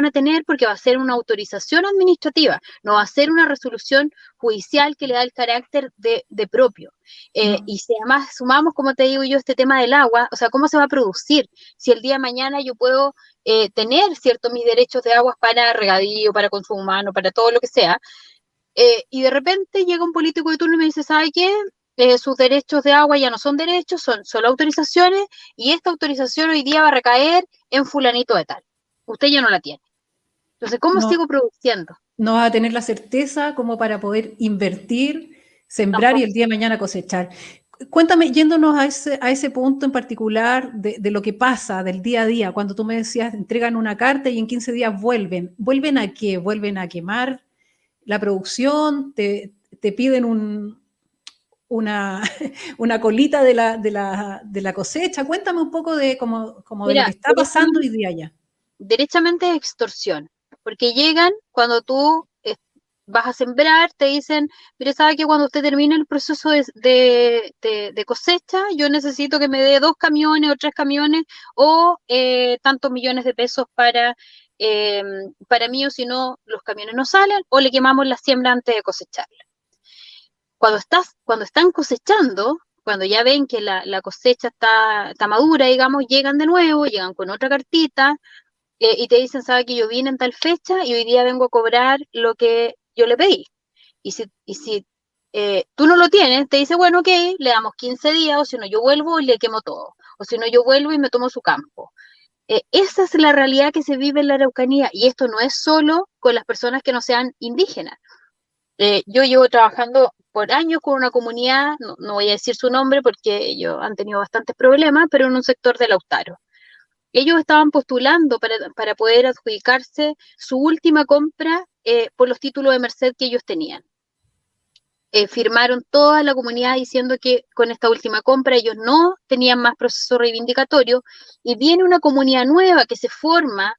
a tener porque va a ser una autorización administrativa, no va a ser una resolución judicial que le da el carácter de propio. Y si además sumamos, como te digo yo, este tema del agua, o sea, ¿cómo se va a producir? Si el día de mañana yo puedo tener, ¿cierto?, mis derechos de agua para regadío, para consumo humano, para todo lo que sea, y de repente llega un político de turno y me dice, ¿sabe qué? Sus derechos de agua ya no son derechos, son solo autorizaciones, y esta autorización hoy día va a recaer en fulanito de tal. Usted ya no la tiene. Entonces, ¿cómo sigo produciendo? No vas a tener la certeza como para poder invertir, sembrar y el día de mañana cosechar. Cuéntame, yéndonos a ese punto en particular de lo que pasa del día a día, cuando tú me decías, entregan una carta y en 15 días vuelven. ¿Vuelven a qué? ¿Vuelven a quemar la producción? ¿Te piden una colita de la cosecha? Cuéntame un poco de de lo que está pasando hoy día allá. Derechamente es extorsión, porque llegan cuando tú vas a sembrar, te dicen, mire, sabe que cuando usted termine el proceso de cosecha, yo necesito que me dé 2 camiones o 3 camiones o tantos millones de pesos para mí, o si no, los camiones no salen, o le quemamos la siembra antes de cosecharla. Cuando están cosechando, cuando ya ven que la cosecha está madura, digamos, llegan de nuevo, llegan con otra cartita, y te dicen, sabe que yo vine en tal fecha y hoy día vengo a cobrar lo que yo le pedí. Y si tú no lo tienes, te dice, bueno, ok, le damos 15 días, o si no, yo vuelvo y le quemo todo. O si no, yo vuelvo y me tomo su campo. Esa es la realidad que se vive en la Araucanía, y esto no es solo con las personas que no sean indígenas. Yo llevo trabajando por años con una comunidad, no voy a decir su nombre porque ellos han tenido bastantes problemas, pero en un sector de Lautaro. Ellos estaban postulando para poder adjudicarse su última compra por los títulos de merced que ellos tenían. Firmaron toda la comunidad diciendo que con esta última compra ellos no tenían más proceso reivindicatorio, y viene una comunidad nueva que se forma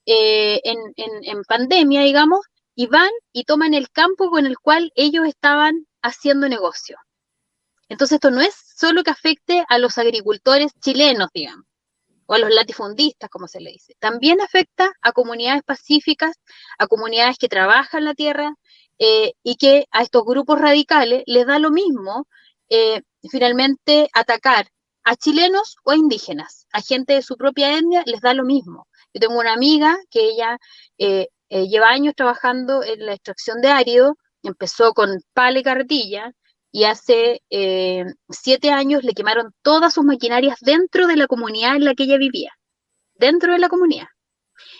en pandemia, digamos, y van y toman el campo con el cual ellos estaban haciendo negocio. Entonces esto no es solo que afecte a los agricultores chilenos, digamos, o a los latifundistas, como se le dice. También afecta a comunidades pacíficas, a comunidades que trabajan la tierra, y que a estos grupos radicales les da lo mismo, finalmente, atacar a chilenos o a indígenas, a gente de su propia etnia, les da lo mismo. Yo tengo una amiga que ella lleva años trabajando en la extracción de árido, empezó con pala y carretilla, y hace 7 años le quemaron todas sus maquinarias dentro de la comunidad en la que ella vivía, dentro de la comunidad.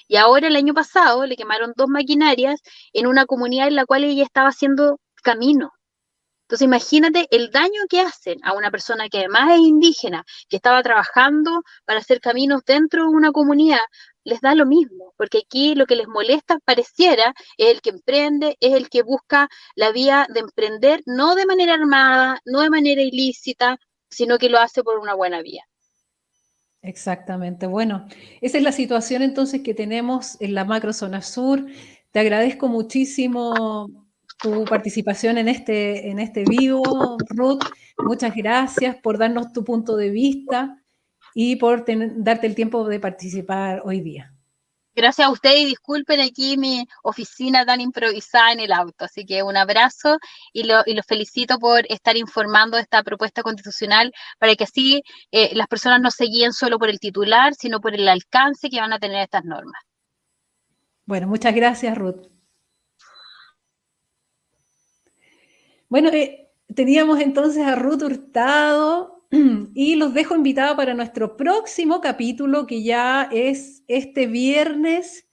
Y ahora el año pasado le quemaron 2 maquinarias en una comunidad en la cual ella estaba haciendo camino. Entonces imagínate el daño que hacen a una persona que además es indígena, que estaba trabajando para hacer caminos dentro de una comunidad. Les da lo mismo, porque aquí lo que les molesta, pareciera, es el que emprende, es el que busca la vía de emprender, no de manera armada, no de manera ilícita, sino que lo hace por una buena vía. Exactamente. Bueno, esa es la situación entonces que tenemos en la macrozona sur. Te agradezco muchísimo tu participación en este vivo, Ruth. Muchas gracias por darnos tu punto de vista y por darte el tiempo de participar hoy día. Gracias a ustedes y disculpen aquí mi oficina tan improvisada en el auto. Así que un abrazo y los felicito por estar informando de esta propuesta constitucional para que así las personas no se guíen solo por el titular, sino por el alcance que van a tener estas normas. Bueno, muchas gracias, Ruth. Bueno, teníamos entonces a Ruth Hurtado y los dejo invitados para nuestro próximo capítulo, que ya es este viernes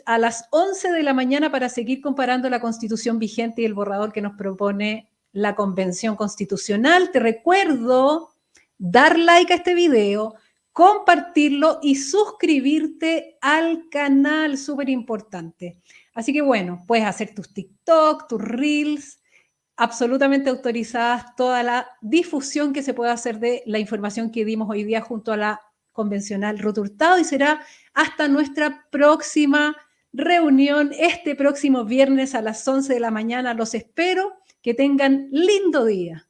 a las 11 de la mañana, para seguir comparando la Constitución vigente y el borrador que nos propone la Convención Constitucional. Te recuerdo dar like a este video, compartirlo y suscribirte al canal, súper importante. Así que bueno, puedes hacer tus TikTok, tus Reels, absolutamente autorizadas, toda la difusión que se pueda hacer de la información que dimos hoy día junto a la convencional Ruth Hurtado, y será hasta nuestra próxima reunión este próximo viernes a las 11 de la mañana. Los espero, que tengan lindo día.